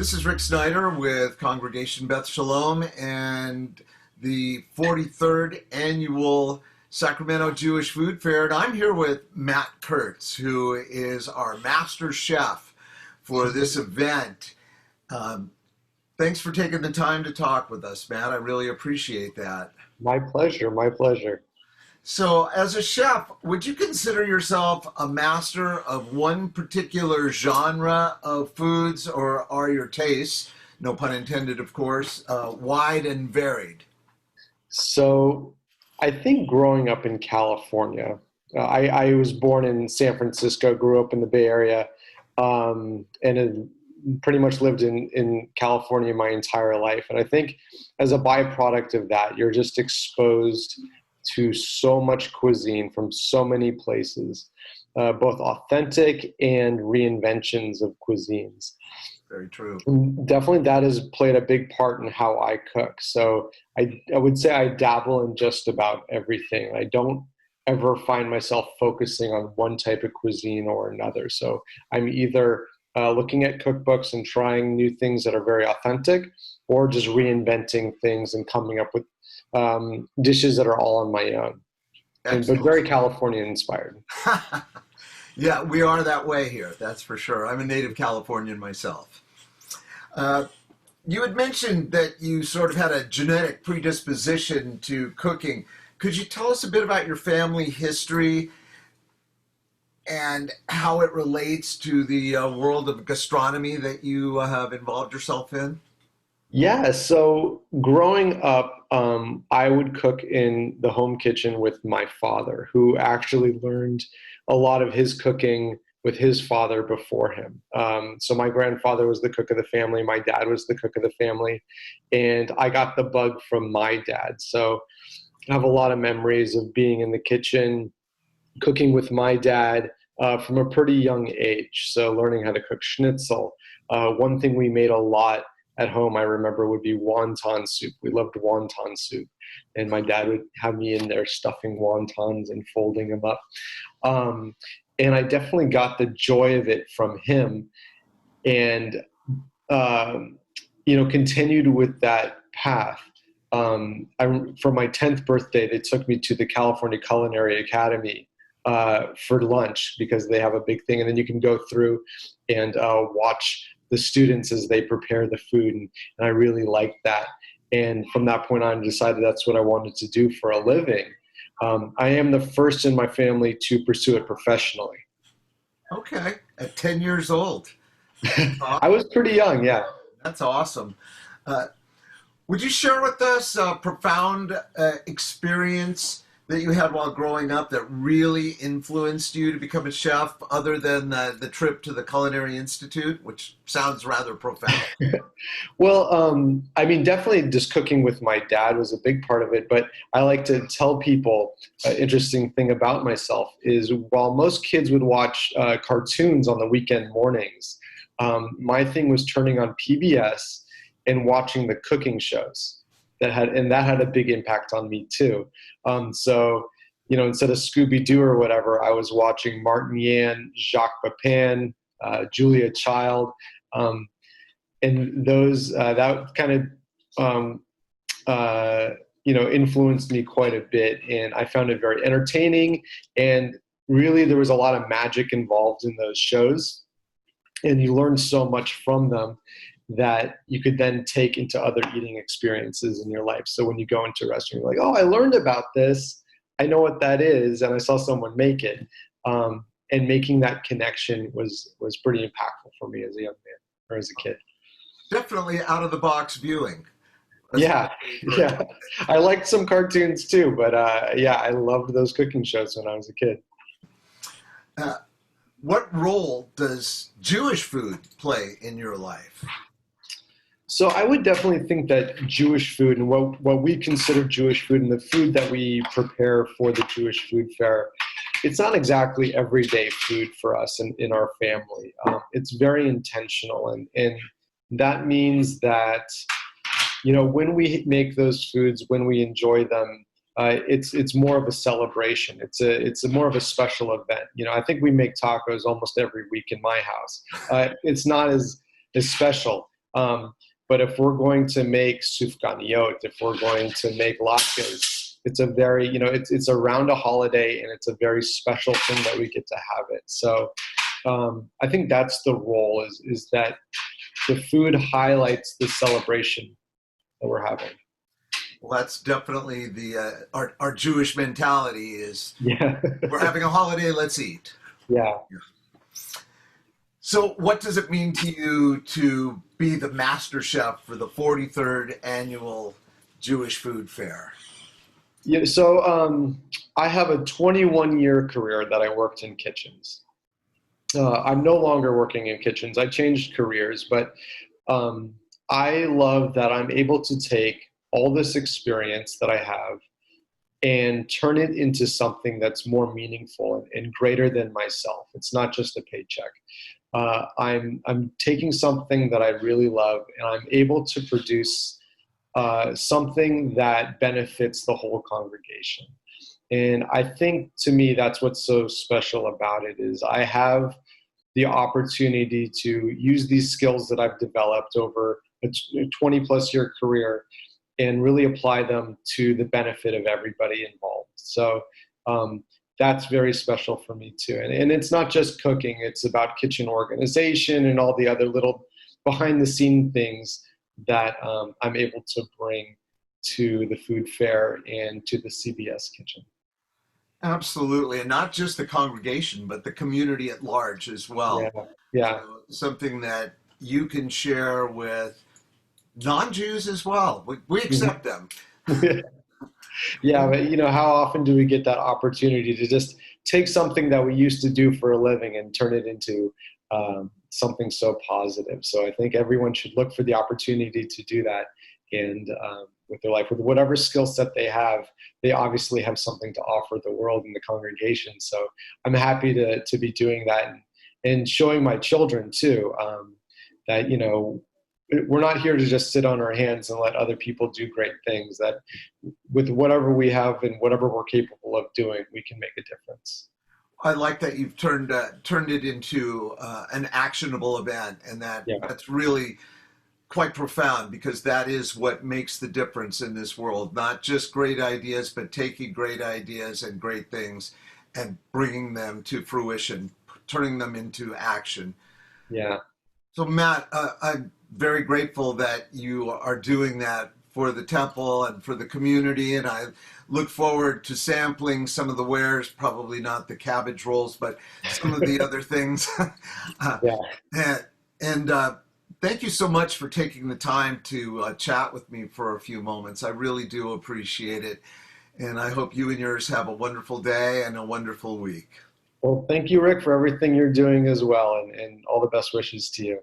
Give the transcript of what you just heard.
This is Rick Snyder with Congregation Beth Shalom and the 43rd Annual Sacramento Jewish Food Fair. And I'm here with Matt Kurtz, who is our master chef for this event. Thanks for taking the time to talk with us, Matt. I really appreciate that. My pleasure, my pleasure. So, as a chef, would you consider yourself a master of one particular genre of foods, or are your tastes, no pun intended, of course, wide and varied? So I think growing up in California, I was born in San Francisco, grew up in the Bay Area, and had pretty much lived in California my entire life. And I think as a byproduct of that, you're just exposed to so much cuisine from so many places, both authentic and reinventions of cuisines. Very true. And definitely that has played a big part in how I cook. So I would say I dabble in just about everything. I don't ever find myself focusing on one type of cuisine or another. So I'm either looking at cookbooks and trying new things that are very authentic, or just reinventing things and coming up with dishes that are all on my own, but very Californian inspired. Yeah, we are that way here, that's for sure. I'm a native Californian myself. You had mentioned that you sort of had a genetic predisposition to cooking. Could you tell us a bit about your family history and how it relates to the world of gastronomy that you have involved yourself in? Yeah, so growing up, I would cook in the home kitchen with my father, who actually learned a lot of his cooking with his father before him. So my grandfather was the cook of the family, my dad was the cook of the family, and I got the bug from my dad. So I have a lot of memories of being in the kitchen, cooking with my dad from a pretty young age. So learning how to cook schnitzel. One thing we made a lot at home, I remember, would be wonton soup. We loved wonton soup. And my dad would have me in there stuffing wontons and folding them up. And I definitely got the joy of it from him, and, continued with that path. For my 10th birthday, they took me to the California Culinary Academy for lunch, because they have a big thing. And then you can go through and watch the students as they prepare the food. And I really liked that. And from that point on, I decided that's what I wanted to do for a living. I am the first in my family to pursue it professionally. Okay, at 10 years old. I was pretty young, yeah. That's awesome. Would you share with us a profound experience that you had while growing up that really influenced you to become a chef, other than the trip to the Culinary Institute, which sounds rather profound? Well, definitely just cooking with my dad was a big part of it. But I like to tell people an interesting thing about myself is, while most kids would watch cartoons on the weekend mornings, my thing was turning on PBS and watching the cooking shows. That had a big impact on me too. So, instead of Scooby-Doo or whatever, I was watching Martin Yan, Jacques Pepin, Julia Child, and those that kind of influenced me quite a bit, and I found it very entertaining. And really, there was a lot of magic involved in those shows, and you learned so much from them that you could then take into other eating experiences in your life. So when you go into a restaurant, you're like, oh, I learned about this. I know what that is. And I saw someone make it. And making that connection was pretty impactful for me as a young man, or as a kid. Definitely out of the box viewing. Yeah. I liked some cartoons too, but I loved those cooking shows when I was a kid. What role does Jewish food play in your life? So I would definitely think that Jewish food, and what we consider Jewish food, and the food that we prepare for the Jewish Food Fair, it's not exactly everyday food for us in our family. It's very intentional, and that means that, when we make those foods, when we enjoy them, it's more of a celebration. It's more of a special event. I think we make tacos almost every week in my house. It's not as special. But if we're going to make sufganiyot, if we're going to make latkes, it's a very, it's around a holiday, and it's a very special thing that we get to have it. So I think that's the role, is that the food highlights the celebration that we're having. Well, that's definitely the our Jewish mentality is, Yeah. we're having a holiday, let's eat. Yeah. So what does it mean to you to be the master chef for the 43rd annual Jewish Food Fair? Yeah, so I have a 21-year career that I worked in kitchens. I'm no longer working in kitchens. I changed careers, but I love that I'm able to take all this experience that I have and turn it into something that's more meaningful and greater than myself. It's not just a paycheck. I'm taking something that I really love, and I'm able to produce something that benefits the whole congregation. And I think, to me, that's what's so special about it, is I have the opportunity to use these skills that I've developed over a 20 plus year career and really apply them to the benefit of everybody involved. So that's very special for me too. And it's not just cooking, it's about kitchen organization and all the other little behind the scene things that I'm able to bring to the food fair and to the CBS kitchen. Absolutely, and not just the congregation, but the community at large as well. Yeah, yeah. Something that you can share with non-Jews as well. We accept them. Yeah, but how often do we get that opportunity to just take something that we used to do for a living and turn it into something so positive? So I think everyone should look for the opportunity to do that, and with their life, with whatever skill set they have, they obviously have something to offer the world and the congregation. So I'm happy to be doing that, and showing my children too that we're not here to just sit on our hands and let other people do great things, that with whatever we have and whatever we're capable of doing, we can make a difference. I like that you've turned it into an actionable event, and that's really quite profound, because that is what makes the difference in this world. Not just great ideas, but taking great ideas and great things and bringing them to fruition, turning them into action. Yeah. So Matt, I'm very grateful that you are doing that for the temple and for the community, and I look forward to sampling some of the wares, probably not the cabbage rolls, but some of the other things. And thank you so much for taking the time to chat with me for a few moments. I really do appreciate it, and I hope you and yours have a wonderful day and a wonderful week. Well, thank you, Rick, for everything you're doing as well, and all the best wishes to you.